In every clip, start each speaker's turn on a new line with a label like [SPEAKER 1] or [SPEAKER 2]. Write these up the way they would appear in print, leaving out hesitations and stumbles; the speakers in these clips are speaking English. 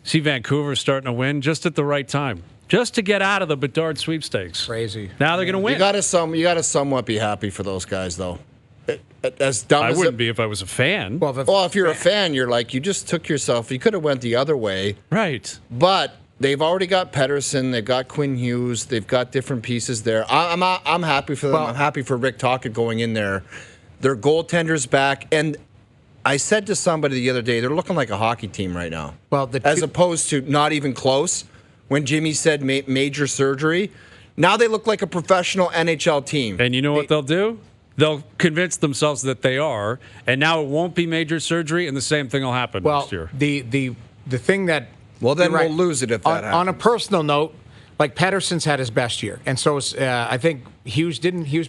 [SPEAKER 1] see Vancouver starting to win just at the right time, just to get out of the Bedard sweepstakes.
[SPEAKER 2] Crazy.
[SPEAKER 1] Now they're going to win.
[SPEAKER 3] You got to somewhat be happy for those guys, though. As dumb
[SPEAKER 1] I
[SPEAKER 3] as
[SPEAKER 1] wouldn't be if I was a fan.
[SPEAKER 3] Well, if you're a fan, you're like, you just took yourself. You could have went the other way.
[SPEAKER 1] Right.
[SPEAKER 3] But they've already got Pettersson. They've got Quinn Hughes. They've got different pieces there. I'm happy for them.
[SPEAKER 2] Well,
[SPEAKER 3] I'm happy for Rick Tocchet going in there. Their goaltender's back. And I said to somebody the other day, they're looking like a hockey team right now.
[SPEAKER 2] Well,
[SPEAKER 3] as opposed to not even close. When Jimmy said major surgery, now they look like a professional NHL team.
[SPEAKER 1] And you know what they'll do? They'll convince themselves that they are, and now it won't be major surgery, and the same thing will happen next year.
[SPEAKER 2] The thing that
[SPEAKER 3] then we'll lose it if that happens.
[SPEAKER 2] On a personal note, like Pettersson's had his best year, and so I think Hughes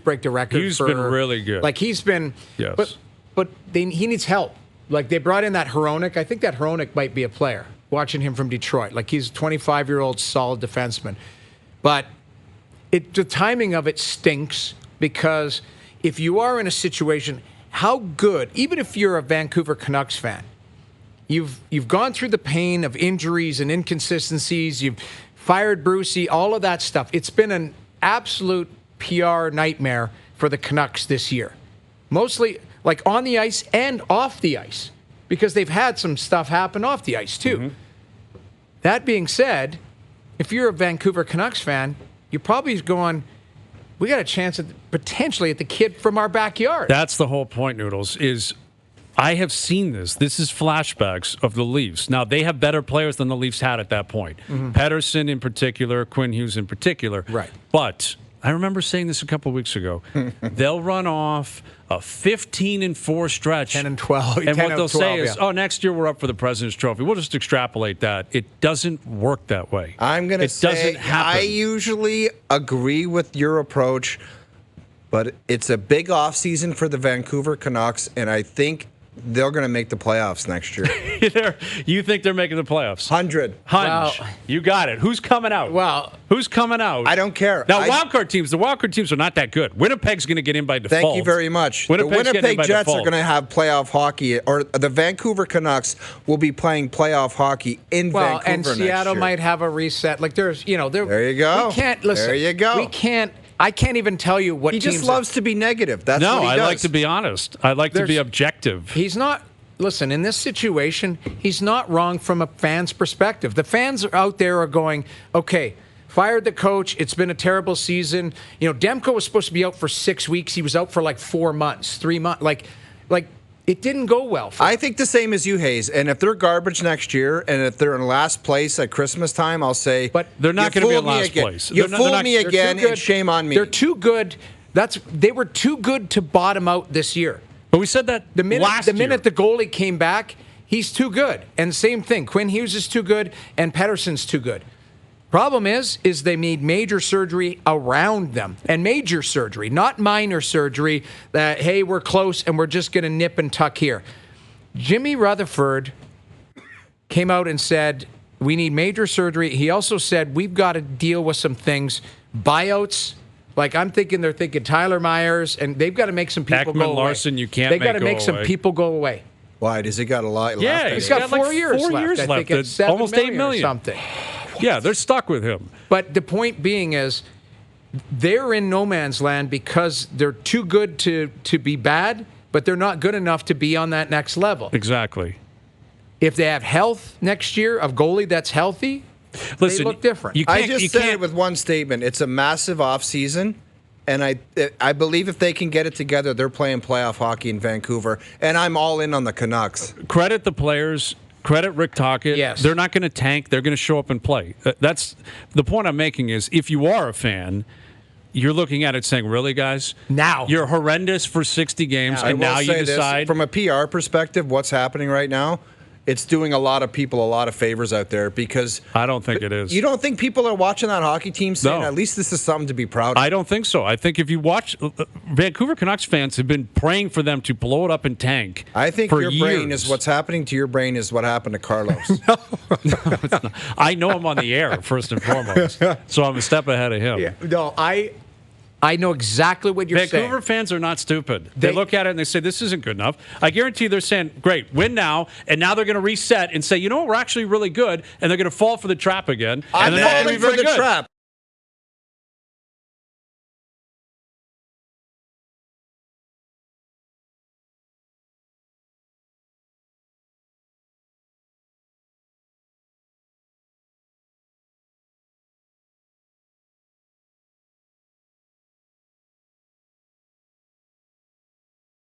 [SPEAKER 2] break the record.
[SPEAKER 1] Hughes been really good.
[SPEAKER 2] Like he's been,
[SPEAKER 1] yes.
[SPEAKER 2] But he needs help. Like they brought in that Hronek. I think that Hronek might be a player. Watching him from Detroit, like he's a 25-year-old solid defenseman, but the timing of it stinks because. If you are in a situation, how good, even if you're a Vancouver Canucks fan, you've gone through the pain of injuries and inconsistencies, you've fired Brucey, all of that stuff. It's been an absolute PR nightmare for the Canucks this year. Mostly like on the ice and off the ice, because they've had some stuff happen off the ice too. Mm-hmm. That being said, if you're a Vancouver Canucks fan, you're probably going, we got a chance potentially at the kid from our backyard.
[SPEAKER 1] That's the whole point, Noodles, is I have seen this. This is flashbacks of the Leafs. Now, they have better players than the Leafs had at that point. Mm-hmm. Pettersson in particular, Quinn Hughes in particular.
[SPEAKER 2] Right.
[SPEAKER 1] But I remember saying this a couple of weeks ago. They'll run off a 15-4 stretch.
[SPEAKER 2] 10 and 12.
[SPEAKER 1] And
[SPEAKER 2] 10
[SPEAKER 1] what they'll
[SPEAKER 2] 12,
[SPEAKER 1] say is,
[SPEAKER 2] yeah.
[SPEAKER 1] next year we're up for the President's Trophy. We'll just extrapolate that. It doesn't work that way.
[SPEAKER 3] I'm going to say,
[SPEAKER 1] doesn't happen.
[SPEAKER 3] I usually agree with your approach, but it's a big offseason for the Vancouver Canucks, and I think they're going to make the playoffs next year.
[SPEAKER 1] You think they're making the playoffs?
[SPEAKER 3] 100.
[SPEAKER 1] Hunch.
[SPEAKER 2] Well,
[SPEAKER 1] you got it. Who's coming out?
[SPEAKER 2] Well,
[SPEAKER 1] who's coming out?
[SPEAKER 3] I don't care.
[SPEAKER 1] Now, the wildcard teams are not that good. Winnipeg's going to get in by default.
[SPEAKER 3] Thank you very much. The Winnipeg Jets are going to have playoff hockey, or the Vancouver Canucks will be playing playoff hockey in Vancouver
[SPEAKER 2] and Seattle might have a reset. Like there you go. We can't listen.
[SPEAKER 3] There you go.
[SPEAKER 2] We can't. I can't even tell you what
[SPEAKER 3] he just loves to be negative. That's what he does.
[SPEAKER 1] I like to be honest. I like to be objective.
[SPEAKER 2] He's not. Listen, in this situation, he's not wrong from a fan's perspective. The fans out there are going, okay, fired the coach. It's been a terrible season. Demko was supposed to be out for 6 weeks. He was out for like 4 months, 3 months. Like it didn't go well for him.
[SPEAKER 3] I think the same as you, Hayes. And if they're garbage next year, and if they're in last place at Christmas time, I'll say,
[SPEAKER 1] but they're not going to be in last place.
[SPEAKER 3] You fooled me again, and shame on me.
[SPEAKER 2] They're too good. They were too good to bottom out this year.
[SPEAKER 1] But we said that
[SPEAKER 2] the minute the goalie came back, he's too good. And same thing, Quinn Hughes is too good, and Pettersson's too good. Problem is they made major surgery around them, and major surgery, not minor surgery. That hey, we're close, and we're just going to nip and tuck here. Jimmy Rutherford came out and said we need major surgery. He also said we've got to deal with some things, buyouts. Like they're thinking Tyler Myers, and they've got to make some people
[SPEAKER 1] Ekman
[SPEAKER 2] go
[SPEAKER 1] Larson,
[SPEAKER 2] away.
[SPEAKER 1] You can't.
[SPEAKER 2] They got to make some people go away.
[SPEAKER 3] Why? Does he got a lot?
[SPEAKER 1] Yeah,
[SPEAKER 2] he's got 4 years left.
[SPEAKER 1] 4 years
[SPEAKER 2] I think it's
[SPEAKER 1] almost $8 million
[SPEAKER 2] or something.
[SPEAKER 1] Yeah, they're stuck with him.
[SPEAKER 2] But the point being is, they're in no man's land because they're too good to be bad, but they're not good enough to be on that next level.
[SPEAKER 1] Exactly.
[SPEAKER 2] If they have health next year of goalie that's healthy,
[SPEAKER 1] listen,
[SPEAKER 2] they look different.
[SPEAKER 3] I just said it with one statement. It's a massive offseason. And I believe if they can get it together, they're playing playoff hockey in Vancouver. And I'm all in on the Canucks.
[SPEAKER 1] Credit the players. Credit Rick Tocchet.
[SPEAKER 2] Yes.
[SPEAKER 1] They're not going to tank. They're going to show up and play. That's the point I'm making is if you are a fan, you're looking at it saying, really, guys?
[SPEAKER 2] Now.
[SPEAKER 1] You're horrendous for 60 games, and now you decide.
[SPEAKER 3] From a PR perspective, what's happening right now, it's doing a lot of people a lot of favors out there because
[SPEAKER 1] I don't think it is.
[SPEAKER 3] You don't think people are watching that hockey team saying, at least this is something to be proud of?
[SPEAKER 1] I don't think so. I think if you watch, Vancouver Canucks fans have been praying for them to blow it up and tank.
[SPEAKER 3] I think
[SPEAKER 1] for
[SPEAKER 3] your
[SPEAKER 1] years.
[SPEAKER 3] brain is what's happening to your brain is what happened to Carlos.
[SPEAKER 1] No, it's not. I know I'm on the air, first and foremost, so I'm a step ahead of him.
[SPEAKER 2] Yeah. No, I know exactly what you're saying.
[SPEAKER 1] Vancouver fans are not stupid. They look at it and they say, this isn't good enough. I guarantee they're saying, great, win now, and now they're going to reset and say, you know what, we're actually really good, and they're going to fall for the trap again.
[SPEAKER 3] I'm
[SPEAKER 1] and they're not
[SPEAKER 3] falling
[SPEAKER 1] gonna be
[SPEAKER 3] for
[SPEAKER 1] very
[SPEAKER 3] the
[SPEAKER 1] good.
[SPEAKER 3] trap.